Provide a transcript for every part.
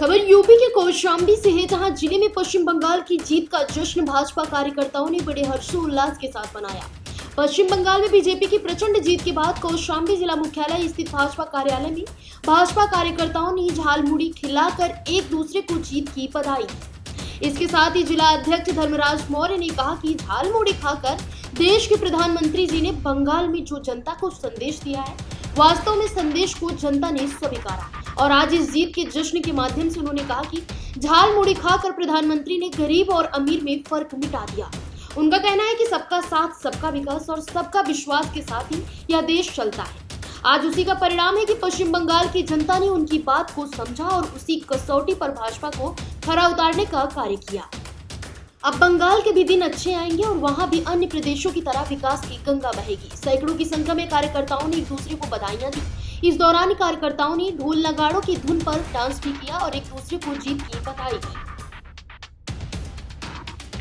खबर यूपी के कौशाम्बी से है, जहां जिले में पश्चिम बंगाल की जीत का जश्न भाजपा कार्यकर्ताओं ने बड़े हर्षोल्लास के साथ मनाया। पश्चिम बंगाल में बीजेपी की प्रचंड जीत के बाद कौशाम्बी जिला मुख्यालय स्थित भाजपा कार्यालय में भाजपा कार्यकर्ताओं ने झालमुड़ी खिलाकर एक दूसरे को जीत की बधाई दी। इसके साथ ही जिला अध्यक्ष धर्मराज मौर्य ने कहा कि झालमुड़ी खाकर देश के प्रधानमंत्री जी ने बंगाल में जो जनता को संदेश दिया है, वास्तव में संदेश को जनता ने स्वीकारा। और आज इस जीत के जश्न के माध्यम से उन्होंने कहा कि झालमुड़ी खाकर प्रधानमंत्री ने गरीब और अमीर में फर्क मिटा दिया। उनका कहना है कि सबका साथ, सबका विकास और सबका विश्वास के साथ ही यह देश चलता है। आज उसी का परिणाम है कि पश्चिम बंगाल की जनता ने उनकी बात को समझा और उसी कसौटी पर भाजपा को खरा उतारने का कार्य किया। अब बंगाल के भी दिन अच्छे आएंगे और वहां भी अन्य प्रदेशों की तरह विकास की गंगा बहेगी। सैकड़ों की संख्या में कार्यकर्ताओं ने एक दूसरे को बधाइयां दी। इस दौरान कार्यकर्ताओं ने ढोल नगाड़ों की धुन पर डांस भी किया और एक दूसरे को जीत की बधाई दी।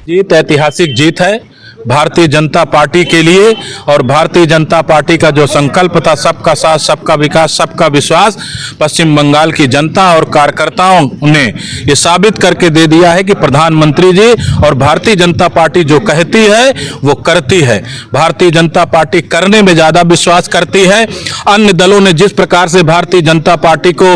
जीत ऐतिहासिक जीत है भारतीय जनता पार्टी के लिए, और भारतीय जनता पार्टी का जो संकल्प था सबका साथ, सबका विकास, सबका विश्वास, पश्चिम बंगाल की जनता और कार्यकर्ताओं ने ये साबित करके दे दिया है कि प्रधानमंत्री जी और भारतीय जनता पार्टी जो कहती है वो करती है। भारतीय जनता पार्टी करने में ज्यादा विश्वास करती है। अन्य दलों ने जिस प्रकार से भारतीय जनता पार्टी को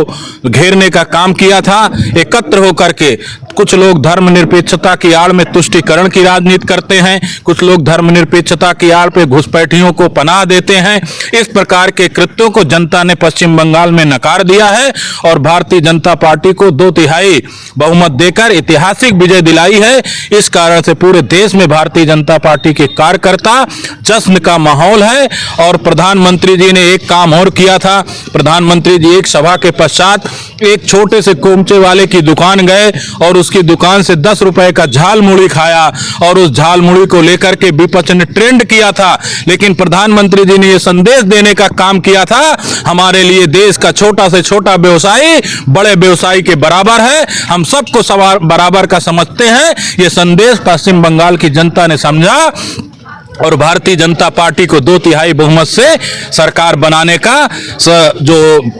घेरने का काम किया था, एकत्र होकर के कुछ लोग धर्मनिरपेक्षता की आड़ में तुष्टीकरण की राजनीति करते हैं, कुछ लोग धर्मनिरपेक्षता की आड़ पे घुसपैठियों को पनाह देते हैं। इस प्रकार के कृत्यों को जनता ने पश्चिम बंगाल में नकार दिया है और भारतीय जनता पार्टी को 2/3 बहुमत देकर ऐतिहासिक विजय दिलाई है। इस कारण से पूरे देश में भारतीय जनता पार्टी के कार्यकर्ता जश्न का माहौल है। और प्रधानमंत्री जी ने एक काम और किया था। प्रधानमंत्री जी एक सभा के पश्चात एक छोटे से कोमचे वाले की दुकान गए और उसकी दुकान से 10 रुपए का झालमुड़ी खाया और उस झालमुड़ी को लेकर के विपक्ष ने ट्रेंड किया था। लेकिन प्रधानमंत्री जी ने यह संदेश देने का काम किया था, हमारे लिए देश का छोटा से छोटा व्यवसायी बड़े व्यवसायी के बराबर है, हम सबको बराबर का समझते हैं। यह संदेश पश्चिम बंगाल की जनता ने समझा और भारतीय जनता पार्टी को 2/3 बहुमत से सरकार बनाने का जो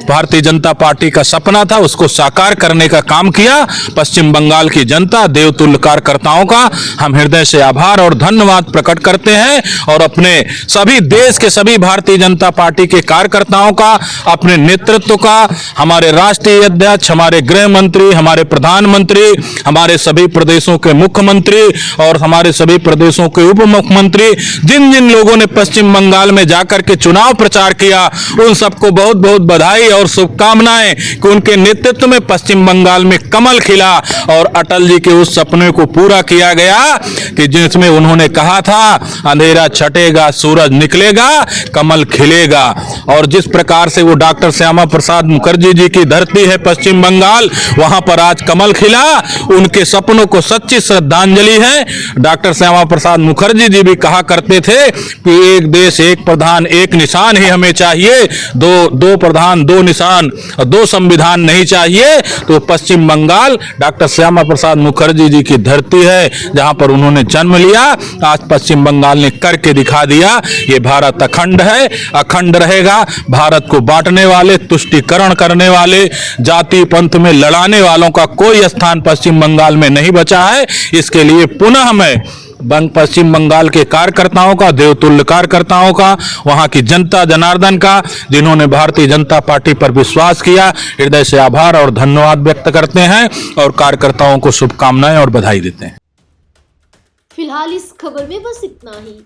भारतीय जनता पार्टी का सपना था उसको साकार करने का काम किया। पश्चिम बंगाल की जनता, देवतुल्य कार्यकर्ताओं का हम हृदय से आभार और धन्यवाद प्रकट करते हैं और अपने सभी देश के सभी भारतीय जनता पार्टी के कार्यकर्ताओं का, अपने नेतृत्व का, हमारे राष्ट्रीय अध्यक्ष, हमारे गृह मंत्री, हमारे प्रधानमंत्री, हमारे सभी प्रदेशों के मुख्यमंत्री और हमारे सभी प्रदेशों के उप मुख्यमंत्री, जिन जिन लोगों ने पश्चिम बंगाल में जाकर के चुनाव प्रचार किया, उन सबको बहुत बहुत बधाई और शुभकामनाएं कि उनके नेतृत्व में पश्चिम बंगाल में कमल खिला और अटल जी के उस सपने को पूरा किया गया कि जिसमें उन्होंने कहा था अंधेरा छटेगा, सूरज निकलेगा, कमल खिलेगा। और जिस प्रकार से वो डॉक्टर श्यामा प्रसाद मुखर्जी जी की धरती है पश्चिम बंगाल, वहां पर आज कमल खिला, उनके सपनों को सच्ची श्रद्धांजलि है। डॉक्टर श्यामा प्रसाद मुखर्जी जी भी कहा करते थे कि एक देश एक प्रधान एक निशान ही हमें चाहिए, दो प्रधान दो निशान, दो संविधान नहीं चाहिए। तो पश्चिम बंगाल डॉक्टर श्यामा प्रसाद मुखर्जी जी की धरती है, जहां पर उन्होंने जन्म लिया। आज पश्चिम बंगाल ने करके दिखा दिया, ये भारत अखंड है, अखंड रहेगा। भारत को बांटने वाले, तुष्टीकरण करने वाले, जाति पंथ में लड़ाने वालों का कोई स्थान पश्चिम बंगाल में नहीं बचा है। इसके लिए पुनः मैं पश्चिम बंगाल के कार्यकर्ताओं का, देवतुल्य कार्यकर्ताओं का, वहां की जनता जनार्दन का, जिन्होंने भारतीय जनता पार्टी पर विश्वास किया, हृदय से आभार और धन्यवाद व्यक्त करते हैं और कार्यकर्ताओं को शुभकामनाएं और बधाई देते हैं। फिलहाल इस खबर में बस इतना ही।